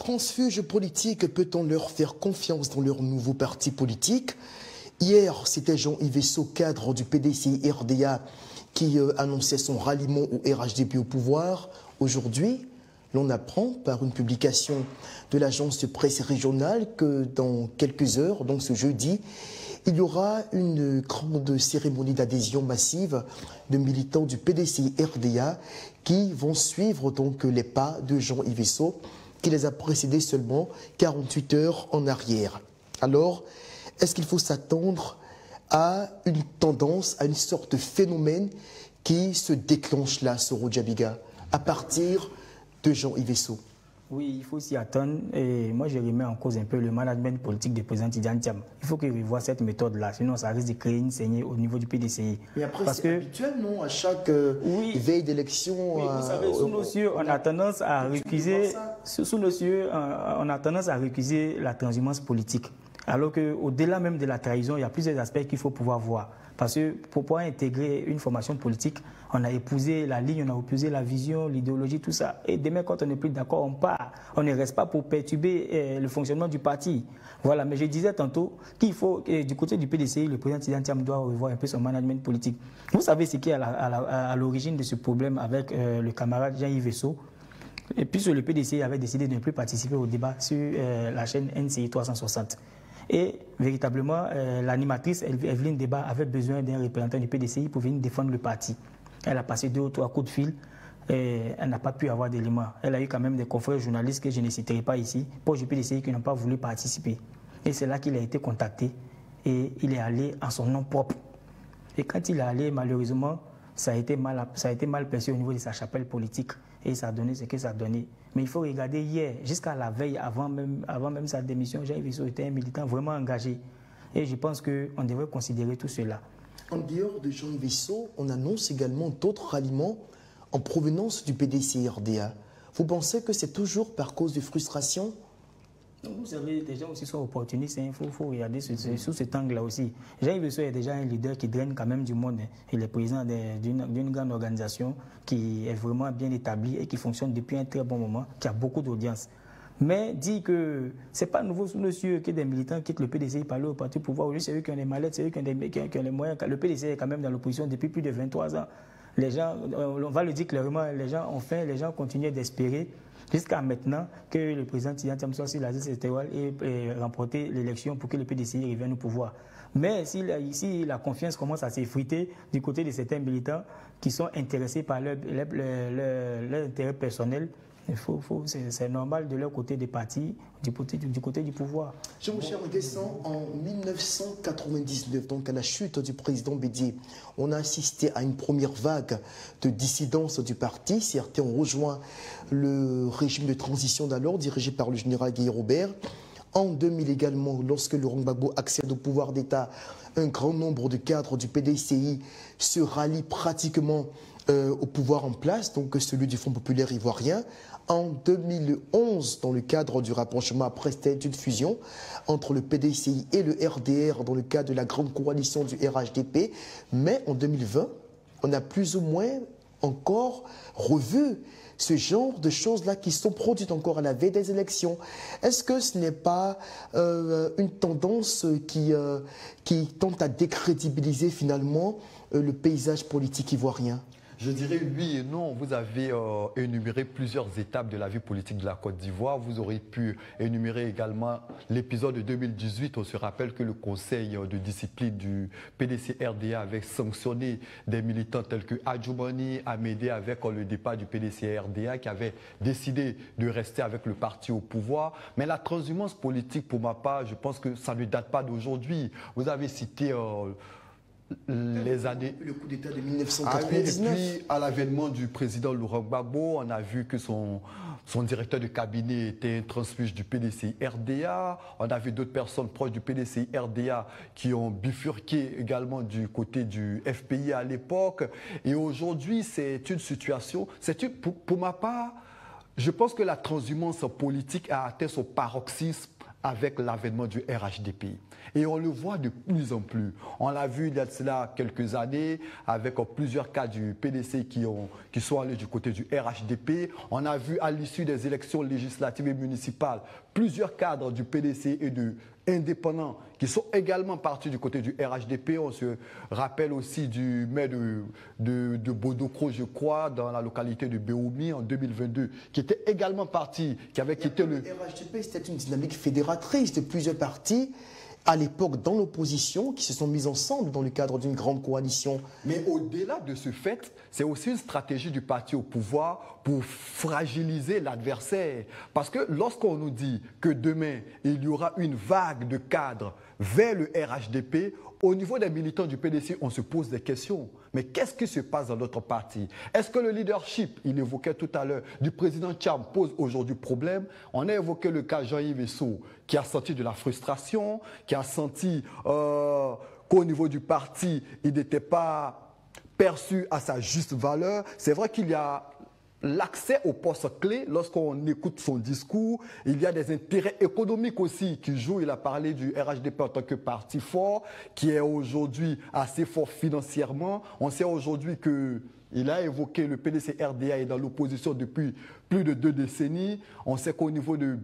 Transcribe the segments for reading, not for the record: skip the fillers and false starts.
transfuges politiques, peut-on leur faire confiance dans leur nouveau parti politique? Hier, c'était Jean-Yves Esso, cadre du PDCI-RDA, qui annonçait son ralliement au RHDP au pouvoir. Aujourd'hui, l'on apprend par une publication de l'agence de presse régionale que dans quelques heures, donc ce jeudi, il y aura une grande cérémonie d'adhésion massive de militants du PDCI-RDA qui vont suivre donc les pas de Jean-Yves Esso, qui les a précédés seulement 48 heures en arrière. Alors, est-ce qu'il faut s'attendre à une tendance, à une sorte de phénomène qui se déclenche là, Soro Djabiga, à partir de Jean-Yves Esso? Oui, il faut s'y attendre. Et moi, je remets en cause un peu le management politique du président Tidjane Thiam. Il faut qu'il revoie cette méthode-là, sinon ça risque de créer une saignée au niveau du PDCI. Mais après, c'est habituel, non? À chaque veille d'élection... Oui, vous savez, sous nos cieux, on a tendance à récuser... Sous nos cieux, on a tendance à récuser la transhumance politique. Alors qu'au-delà même de la trahison, il y a plusieurs aspects qu'il faut pouvoir voir. Parce que pour pouvoir intégrer une formation politique, on a épousé la ligne, on a épousé la vision, l'idéologie, tout ça. Et demain, quand on n'est plus d'accord, on part. On ne reste pas pour perturber le fonctionnement du parti. Voilà, mais je disais tantôt qu'il faut, du côté du PDCI, le président Tidjane Thiam doit revoir un peu son management politique. Vous savez ce qui est à l'origine de ce problème avec le camarade Jean-Yves Esso. Et puis le PDCI avait décidé de ne plus participer au débat sur la chaîne NCI 360. Et véritablement, l'animatrice Evelyne Deba avait besoin d'un représentant du PDCI pour venir défendre le parti. Elle a passé 2 ou 3 coups de fil et elle n'a pas pu avoir d'éléments. Elle a eu quand même des confrères journalistes que je ne citerai pas ici, pour du PDCI qui n'ont pas voulu participer. Et c'est là qu'il a été contacté et il est allé en son nom propre. Et quand il est allé, malheureusement, ça a été mal perçu au niveau de sa chapelle politique. Et ça a donné ce que ça a donné. Mais il faut regarder hier, jusqu'à la veille, avant même sa démission, Jean-Yves Esso était un militant vraiment engagé. Et je pense qu'on devrait considérer tout cela. En dehors de Jean-Yves Esso, on annonce également d'autres ralliements en provenance du PDCI-RDA. Vous pensez que c'est toujours par cause de frustration? Vous savez, les gens aussi sont opportunistes, il faut regarder sous cet angle-là aussi. Jean-Yves Esso est déjà un leader qui draine quand même du monde. Il est président d'une grande organisation qui est vraiment bien établie et qui fonctionne depuis un très bon moment, qui a beaucoup d'audience. Mais dit que ce n'est pas nouveau sous nos cieux que des militants quittent le PDCI par le parti au pouvoir. Aujourd'hui, c'est eux qui ont les mallettes, c'est eux qui ont les moyens. Le PDCI est quand même dans l'opposition depuis plus de 23 ans. Les gens, on va le dire clairement, les gens ont faim, les gens continuent d'espérer. Jusqu'à maintenant que le président Tidjane Thiam soit sur la liste électorale et remporter l'élection pour que le PDCI revienne au pouvoir. Mais si la confiance commence à s'effriter du côté de certains militants qui sont intéressés par leur intérêt personnel, c'est normal de leur côté des partis, du côté du pouvoir. Jean-Michel Descend, en 1999, donc à la chute du président Bédié, on a assisté à une première vague de dissidence du parti. Certains ont rejoint le régime de transition d'alors, dirigé par le général Guy Robert. En 2000 également, lorsque Laurent Gbagbo accède au pouvoir d'État, un grand nombre de cadres du PDCI se rallient pratiquement au pouvoir en place, donc celui du Front populaire ivoirien. En 2011, dans le cadre du rapprochement, après c'était une fusion entre le PDCI et le RDR dans le cadre de la grande coalition du RHDP. Mais en 2020, on a plus ou moins encore revu ce genre de choses-là qui sont produites encore à la veille des élections. Est-ce que ce n'est pas une tendance qui tente à décrédibiliser finalement le paysage politique ivoirien? Je dirais oui et non. Vous avez énuméré plusieurs étapes de la vie politique de la Côte d'Ivoire. Vous aurez pu énumérer également l'épisode de 2018. On se rappelle que le conseil de discipline du PDCI-RDA avait sanctionné des militants tels que Adjoumani, Amédée avec le départ du PDCI-RDA qui avait décidé de rester avec le parti au pouvoir. Mais la transhumance politique, pour ma part, je pense que ça ne date pas d'aujourd'hui. Vous avez cité... les années... Le coup d'État de 1999. Et puis, à l'avènement du président Laurent Gbagbo, on a vu que son directeur de cabinet était un transfuge du PDCI-RDA. On a vu d'autres personnes proches du PDCI-RDA qui ont bifurqué également du côté du FPI à l'époque. Et aujourd'hui, c'est une situation... Pour ma part, je pense que la transhumance politique a atteint son paroxysme avec l'avènement du RHDP. Et on le voit de plus en plus. On l'a vu il y a de cela quelques années avec plusieurs cas du PDC qui sont allés du côté du RHDP. On a vu à l'issue des élections législatives et municipales plusieurs cadres du PDC et de indépendants qui sont également partis du côté du RHDP. On se rappelle aussi du maire de Bodokro, je crois, dans la localité de Béoumi en 2022, qui était également parti, qui avait quitté le RHDP. C'était une dynamique fédératrice de plusieurs partis à l'époque dans l'opposition qui se sont mis ensemble dans le cadre d'une grande coalition. Mais au-delà de ce fait, c'est aussi une stratégie du parti au pouvoir pour fragiliser l'adversaire. Parce que lorsqu'on nous dit que demain, il y aura une vague de cadres vers le RHDP, au niveau des militants du PDC, on se pose des questions. Mais qu'est-ce qui se passe dans notre parti? Est-ce que le leadership, il évoquait tout à l'heure, du président Tcham pose aujourd'hui problème? On a évoqué le cas Jean-Yves Esso, qui a senti de la frustration, qui a senti qu'au niveau du parti, il n'était pas perçu à sa juste valeur. C'est vrai qu'il y a l'accès aux postes clés, lorsqu'on écoute son discours, il y a des intérêts économiques aussi qui jouent. Il a parlé du RHDP en tant que parti fort, qui est aujourd'hui assez fort financièrement. On sait aujourd'hui qu'il a évoqué le PDC-RDA est dans l'opposition depuis plus de 2 décennies. On sait qu'au niveau de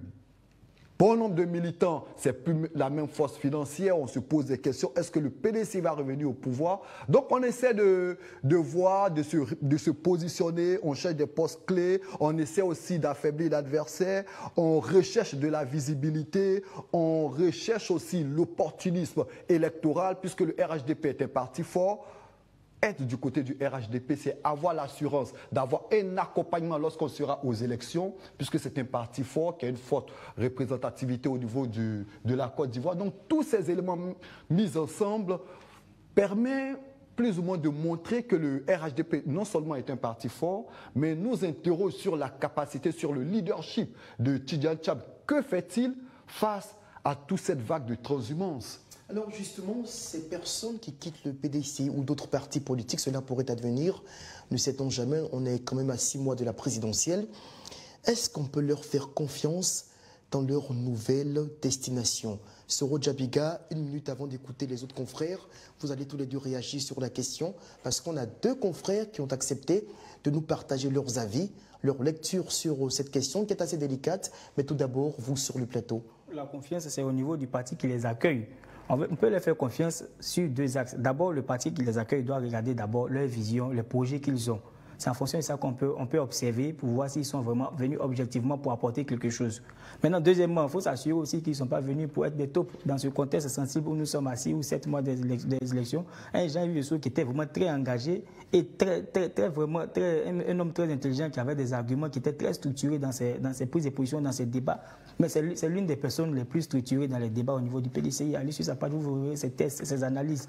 bon nombre de militants, c'est plus la même force financière. On se pose des questions. Est-ce que le PDC va revenir au pouvoir? Donc, on essaie de voir, de se positionner. On cherche des postes clés. On essaie aussi d'affaiblir l'adversaire. On recherche de la visibilité. On recherche aussi l'opportunisme électoral, puisque le RHDP est un parti fort. Être du côté du RHDP, c'est avoir l'assurance d'avoir un accompagnement lorsqu'on sera aux élections, puisque c'est un parti fort qui a une forte représentativité au niveau de la Côte d'Ivoire. Donc, tous ces éléments mis ensemble permettent plus ou moins de montrer que le RHDP non seulement est un parti fort, mais nous interroge sur la capacité, sur le leadership de Tidjane Tcham. Que fait-il face à toute cette vague de transhumance? Alors justement, ces personnes qui quittent le PDC ou d'autres partis politiques, cela pourrait advenir, ne sait-on jamais, on est quand même à 6 mois de la présidentielle. Est-ce qu'on peut leur faire confiance dans leur nouvelle destination? Soro Djabiga, 1 minute avant d'écouter les autres confrères, vous allez tous les deux réagir sur la question, parce qu'on a 2 confrères qui ont accepté de nous partager leurs avis, leur lecture sur cette question qui est assez délicate, mais tout d'abord, vous sur le plateau. La confiance, c'est au niveau du parti qui les accueille. On peut leur faire confiance sur 2 axes. D'abord, le parti qui les accueille doit regarder d'abord leur vision, les projets qu'ils ont. C'est en fonction de ça qu'on peut observer pour voir s'ils sont vraiment venus objectivement pour apporter quelque chose. Maintenant, deuxièmement, il faut s'assurer aussi qu'ils ne sont pas venus pour être des taupes dans ce contexte sensible où nous sommes à 6 ou 7 mois des élections. Un Jean-Yves Esso qui était vraiment très engagé et un homme très intelligent qui avait des arguments qui étaient très structurés dans ses prises de position, dans ses débats. Mais c'est l'une des personnes les plus structurées dans les débats au niveau du PDCI. Allez sur sa page, vous verrez ses tests, ses analyses.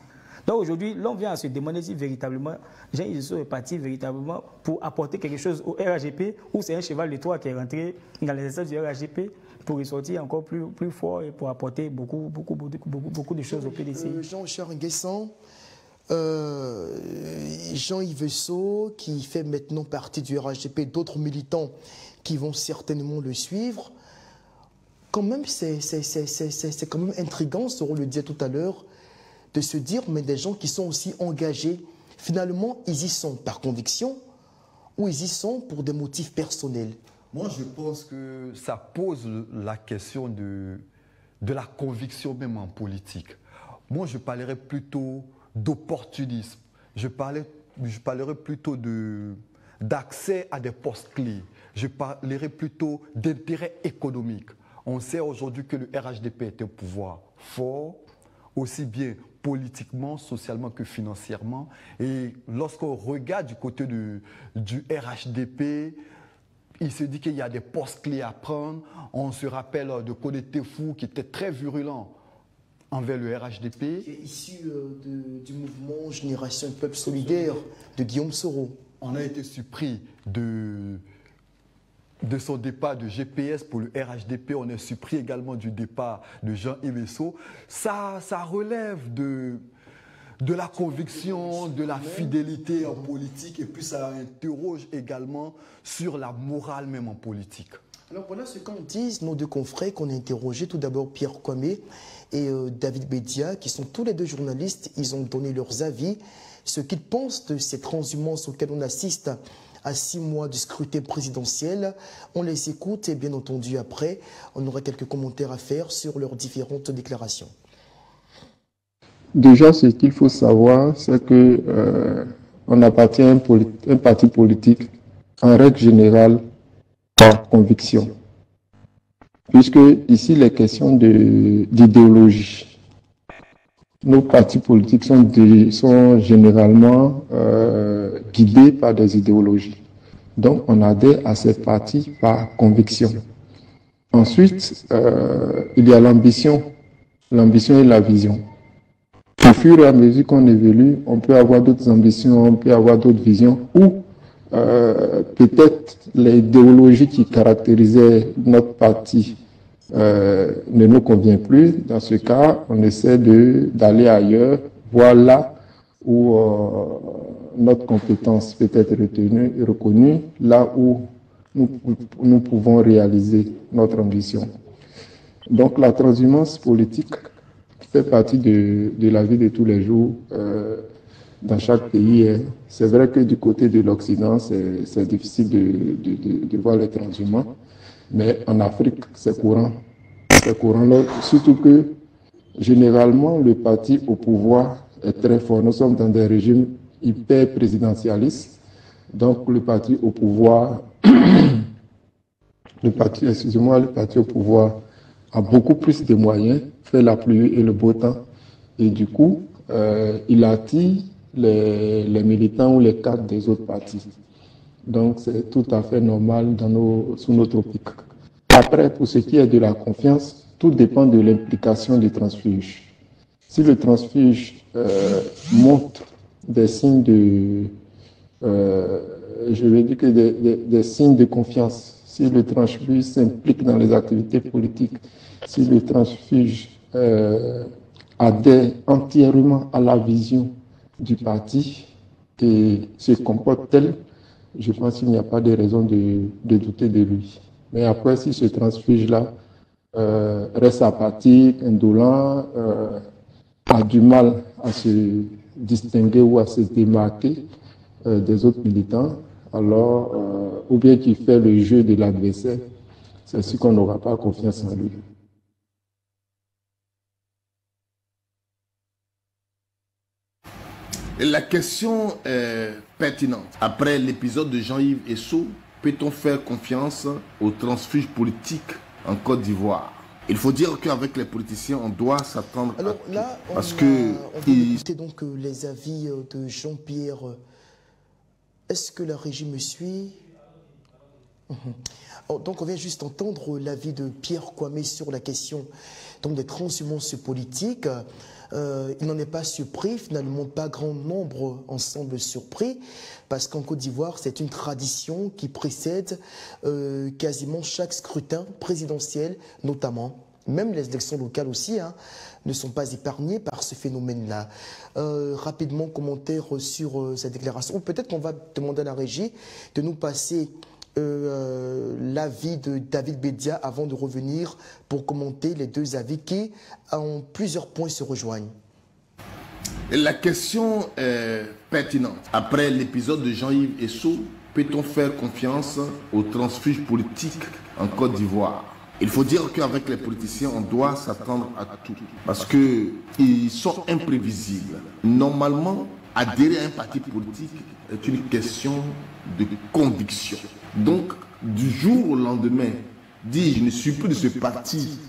Donc aujourd'hui, l'on vient à se demander si véritablement Jean-Yves Esso est parti véritablement pour apporter quelque chose au RHDP ou c'est un cheval de Troie qui est rentré dans les essais du RHDP pour ressortir encore plus fort et pour apporter beaucoup de choses au PDC. Jean-Charles Nguessan, Jean-Yves Esso qui fait maintenant partie du RHDP, d'autres militants qui vont certainement le suivre. Quand même, c'est quand même intriguant, on le disait tout à l'heure, de se dire, mais des gens qui sont aussi engagés, finalement, ils y sont par conviction ou ils y sont pour des motifs personnels? Moi, je pense que ça pose la question de la conviction même en politique. Moi, je parlerais plutôt d'opportunisme. Je parlerais plutôt d'accès à des postes clés. Je parlerais plutôt d'intérêt économique. On sait aujourd'hui que le RHDP est un pouvoir fort, aussi bien politiquement, socialement que financièrement. Et lorsqu'on regarde du côté du RHDP, il se dit qu'il y a des postes clés à prendre. On se rappelle de Koné Fou qui était très virulent envers le RHDP. Qui est issu du mouvement Génération Peuple Solidaire de Guillaume Soro. On a été surpris de son départ de GPS pour le RHDP, on est surpris également du départ de Jean-Yves Esso. Ça relève de la conviction, de la fidélité en politique et puis ça interroge également sur la morale même en politique. Alors voilà ce qu'en disent nos deux confrères qu'on a interrogés. Tout d'abord Pierre Kwame et David Bedia, qui sont tous les deux journalistes. Ils ont donné leurs avis, ce qu'ils pensent de ces transhumances auxquelles on assiste à 6 mois du scrutin présidentiel. On les écoute et bien entendu après, on aura quelques commentaires à faire sur leurs différentes déclarations. Déjà, ce qu'il faut savoir, c'est que on appartient à un parti politique en règle générale par conviction. Puisque ici, les questions d'idéologie. Nos partis politiques sont généralement guidés par des idéologies. Donc, on adhère à ces partis par conviction. Ensuite, il y a l'ambition et la vision. Au fur et à mesure qu'on évolue, on peut avoir d'autres ambitions, on peut avoir d'autres visions, ou peut-être l'idéologie qui caractérisait notre parti ne nous convient plus. Dans ce cas, on essaie d'aller ailleurs, voir là où notre compétence peut être retenue et reconnue, là où nous pouvons réaliser notre ambition. Donc la transhumance politique fait partie de la vie de tous les jours dans chaque pays. C'est vrai que du côté de l'Occident, c'est difficile de voir les transhumants, mais en Afrique, c'est courant. C'est courant, surtout que généralement, le parti au pouvoir est très fort. Nous sommes dans des régimes hyper présidentialistes, donc le parti au pouvoir, le parti au pouvoir a beaucoup plus de moyens, fait la pluie et le beau temps, et du coup, il attire les militants ou les cadres des autres partis. Donc, c'est tout à fait normal sous notre optique. Après, pour ce qui est de la confiance, tout dépend de l'implication du transfuge. Si le transfuge montre des signes des signes de confiance, si le transfuge s'implique dans les activités politiques, si le transfuge adhère entièrement à la vision du parti et se comporte tel, je pense qu'il n'y a pas de raison de douter de lui. Mais après, si ce transfuge-là reste apathique, indolent, a du mal à se distinguer ou à se démarquer des autres militants, alors, ou bien qu'il fait le jeu de l'adversaire, c'est sûr qu'on n'aura pas confiance en lui. La question est pertinente. Après l'épisode de Jean-Yves Esso, peut-on faire confiance aux transfuges politiques en Côte d'Ivoire? Il faut dire qu'avec les politiciens, on doit s'attendre à tout. Là, Parce on que va écouter donc les avis de Jean-Pierre. Est-ce que la régie me suit? Donc on vient juste entendre l'avis de Pierre Kwame sur la question donc, des transhumances politiques. Il n'en est pas surpris, finalement pas grand nombre en semblent surpris, parce qu'en Côte d'Ivoire, c'est une tradition qui précède quasiment chaque scrutin présidentiel, notamment. Même les élections locales aussi ne sont pas épargnées par ce phénomène-là. Rapidement, commentaire sur cette déclaration. Ou peut-être qu'on va demander à la régie de nous passer l'avis de David Bedia avant de revenir pour commenter les deux avis qui, en plusieurs points, se rejoignent. La question est pertinente. Après l'épisode de Jean-Yves Esso, peut-on faire confiance aux transfuges politiques en Côte d'Ivoire? Il faut dire qu'avec les politiciens, on doit s'attendre à tout. Parce qu'ils sont imprévisibles. Normalement, adhérer à un parti politique est une question de conviction. Donc, du jour au lendemain, dire je ne suis plus de ce parti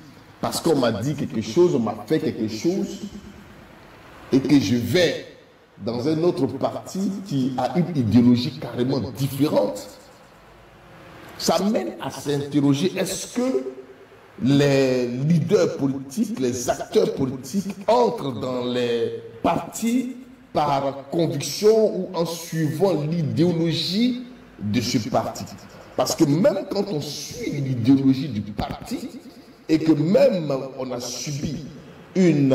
parce qu'on m'a dit quelque chose, on m'a fait quelque chose, et que je vais dans un autre parti qui a une idéologie carrément différente, ça mène à s'interroger, est-ce que les leaders politiques, les acteurs politiques entrent dans les partis par conviction ou en suivant l'idéologie de ce parti? Parce que même quand on suit l'idéologie du parti et que même on a subi une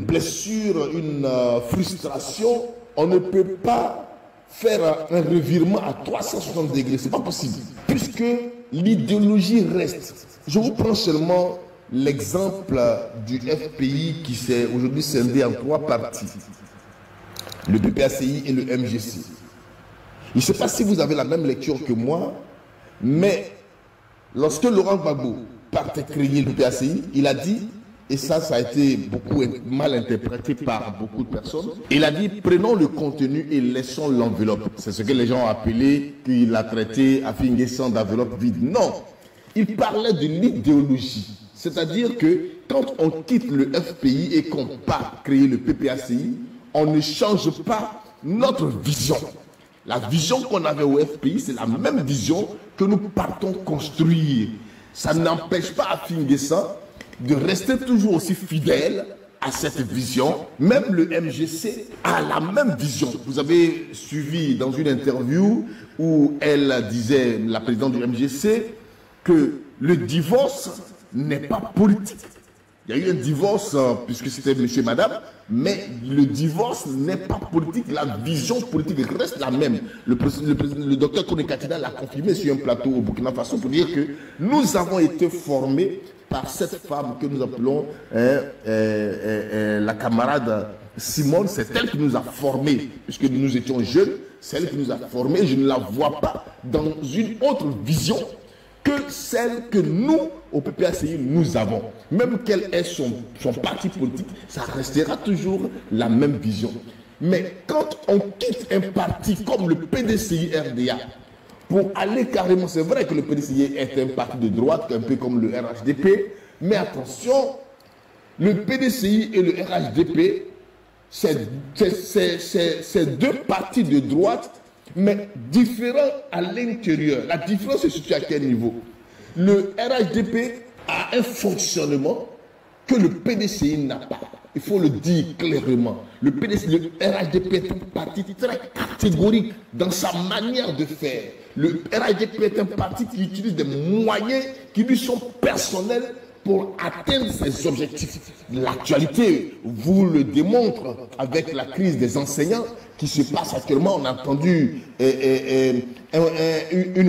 blessure, une frustration, on ne peut pas faire un revirement à 360 degrés. Ce n'est pas possible. Puisque l'idéologie reste. Je vous prends seulement l'exemple du FPI qui s'est aujourd'hui scindé en 3 parties. Le PPACI et le MGC. Je ne sais pas si vous avez la même lecture que moi, mais lorsque Laurent Gbagbo partait créer le PPACI, il a dit, et ça a été beaucoup mal interprété par beaucoup de personnes, il a dit prenons le contenu et laissons l'enveloppe. C'est ce que les gens ont appelé, qu'il a traité à Finguessan d'enveloppe vide. Non, il parlait de l'idéologie. C'est-à-dire que quand on quitte le FPI et qu'on part créer le PPACI, on ne change pas notre vision. La vision qu'on avait au FPI, c'est la même vision que nous partons construire. Ça n'empêche pas à Finguessan de rester toujours aussi fidèle à cette vision. Même le MGC a la même vision. Vous avez suivi dans une interview où elle disait, la présidente du MGC, que le divorce n'est pas politique. Il y a eu un divorce, puisque c'était monsieur et madame, mais le divorce n'est pas politique. La vision politique reste la même. Le docteur Kone Katina l'a confirmé sur un plateau au Burkina Faso pour dire que nous avons été formés par cette femme que nous appelons la camarade Simone. C'est elle qui nous a formés, puisque nous étions jeunes. C'est elle qui nous a formés. Je ne la vois pas dans une autre vision que celle que nous, au PPACI, nous avons. Même quel est son parti politique, ça restera toujours la même vision. Mais quand on quitte un parti comme le PDCI-RDA, pour aller carrément, c'est vrai que le PDCI est un parti de droite, un peu comme le RHDP, mais attention, le PDCI et le RHDP, c'est 2 partis de droite, mais différents à l'intérieur. La différence se situe à quel niveau? Le RHDP a un fonctionnement que le PDCI n'a pas. Il faut le dire clairement. Le RHDP est un parti très catégorique dans sa manière de faire. Le RHDP est un parti qui utilise des moyens qui lui sont personnels pour atteindre ses objectifs. L'actualité vous le démontre avec la crise des enseignants qui se passe actuellement. On a entendu une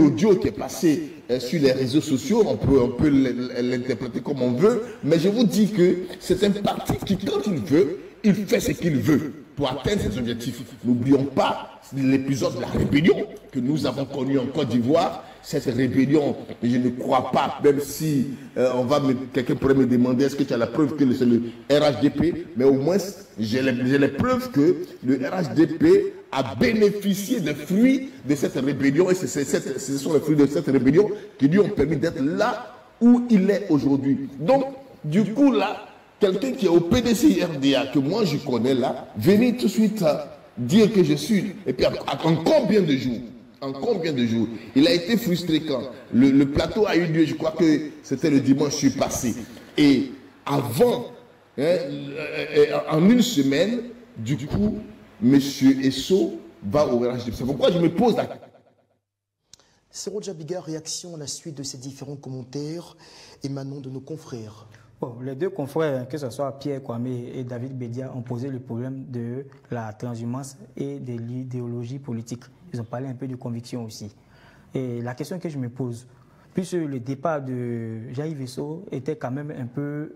audio qui est passée sur les réseaux sociaux. On peut l'interpréter comme on veut, mais je vous dis que c'est un parti qui, quand il veut, il fait ce qu'il veut pour atteindre ses objectifs. N'oublions pas l'épisode de la rébellion que nous avons connu en Côte d'Ivoire. Cette rébellion, je ne crois pas, même si quelqu'un pourrait me demander est-ce que tu as la preuve que c'est le RHDP, mais au moins j'ai les preuves que le RHDP a bénéficié des fruits de cette rébellion, et ce sont les fruits de cette rébellion qui lui ont permis d'être là où il est aujourd'hui. Donc, du coup là, quelqu'un qui est au PDCI-RDA, que moi je connais là, venir tout de suite dire que je suis, et puis en combien de jours? En combien de jours? Il a été frustré quand le plateau a eu lieu, je crois que c'était le dimanche passé. Et avant, en une semaine, du coup, M. Esso va au RHDP. C'est pourquoi je me pose la question. Sero Djabiga, réaction à la suite de ces différents commentaires émanant de nos confrères. Bon, les 2 confrères, que ce soit Pierre Kwame et David Bedia, ont posé le problème de la transhumance et de l'idéologie politique. Ils ont parlé un peu de conviction aussi. Et la question que je me pose, puisque le départ de Jean-Yves Esso était quand même un peu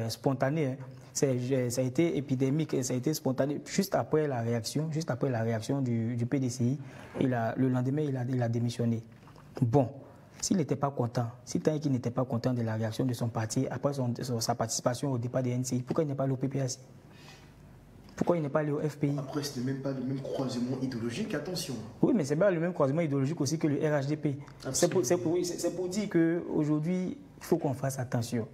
spontané, hein. Ça a été épidémique, ça a été spontané juste après la réaction du PDCI. Le lendemain, il a démissionné. Bon, s'il n'était pas content, si tant qu'il n'était pas content de la réaction de son parti après sa participation au départ des NCI, pourquoi il n'est pas allé au PPACI? Pourquoi il n'est pas allé au FPI? Après, ce n'est même pas le même croisement idéologique, attention. Oui, mais ce n'est pas le même croisement idéologique aussi que le RHDP. C'est pour dire qu'aujourd'hui, il faut qu'on fasse attention.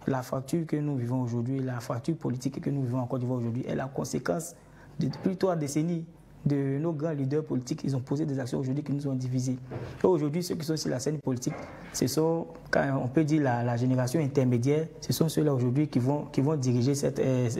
La fracture que nous vivons aujourd'hui, la fracture politique que nous vivons en Côte d'Ivoire aujourd'hui, est la conséquence de plus de 3 décennies de nos grands leaders politiques. Ils ont posé des actions aujourd'hui qui nous ont divisés. Aujourd'hui, ceux qui sont sur la scène politique, ce sont, quand on peut dire la génération intermédiaire, ce sont ceux-là aujourd'hui qui vont diriger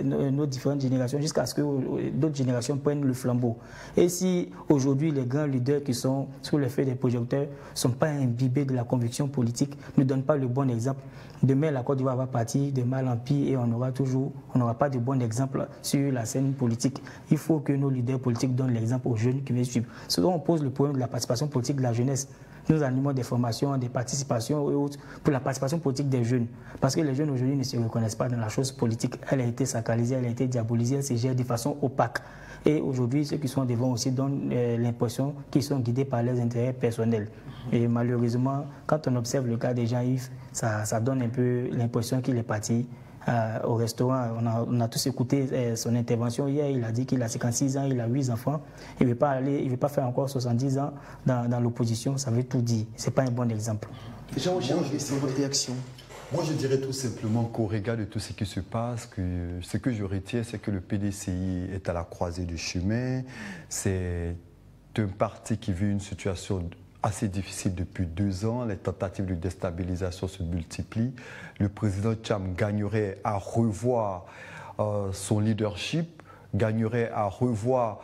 nos différentes générations jusqu'à ce que d'autres générations prennent le flambeau. Et si aujourd'hui les grands leaders qui sont sous l'effet des projecteurs ne sont pas imbibés de la conviction politique, ne donnent pas le bon exemple, demain la Côte d'Ivoire va partir de mal en pire et on n'aura pas de bon exemple sur la scène politique. Il faut que nos leaders politiques donnent l'exemple aux jeunes qui viennent suivre. Souvent on pose le problème de la participation politique de la jeunesse. nous animons des formations, des participations et autres pour la participation politique des jeunes. Parce que les jeunes aujourd'hui ne se reconnaissent pas dans la chose politique. Elle a été sacralisée, elle a été diabolisée, elle se gère de façon opaque. Et aujourd'hui, ceux qui sont devant aussi donnent l'impression qu'ils sont guidés par leurs intérêts personnels. Et malheureusement, quand on observe le cas de Jean-Yves, ça donne un peu l'impression qu'il est parti au restaurant. On a tous écouté son intervention hier. Il a dit qu'il a 56 ans, il a 8 enfants. Il ne veut pas faire encore 70 ans dans l'opposition. Ça veut tout dire. Ce n'est pas un bon exemple. Jean-Charles, c'est votre réaction? Moi, je dirais tout simplement qu'au regard de tout ce qui se passe, ce que je retiens, c'est que le PDCI est à la croisée du chemin. C'est un parti qui vit une situation assez difficile depuis 2 ans. Les tentatives de déstabilisation se multiplient. Le président Tcham gagnerait à revoir son leadership, gagnerait à revoir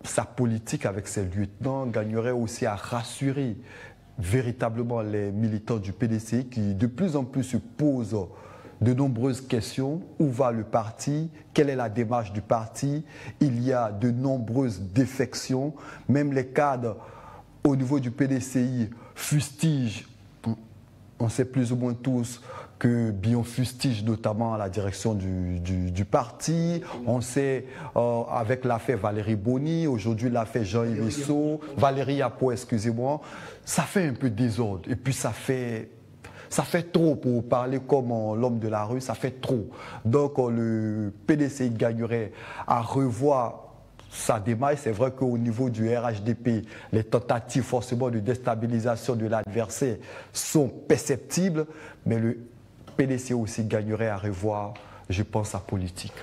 sa politique avec ses lieutenants, gagnerait aussi à rassurer véritablement les militants du PDCI qui de plus en plus se posent de nombreuses questions. Où va le parti? Quelle est la démarche du parti? Il y a de nombreuses défections. Même les cadres au niveau du PDCI fustigent, on sait plus ou moins tous que Bion fustige notamment à la direction du parti. On sait avec l'affaire Valérie Boni, aujourd'hui l'affaire Jean-Yves Esso, Valérie Apo, excusez-moi, ça fait un peu désordre. Et puis ça fait trop, pour parler comme l'homme de la rue, ça fait trop. Donc le PDCI gagnerait à revoir sa démarche. C'est vrai qu'au niveau du RHDP, les tentatives forcément de déstabilisation de l'adversaire sont perceptibles, mais le PDCI aussi gagnerait à revoir, je pense, sa politique.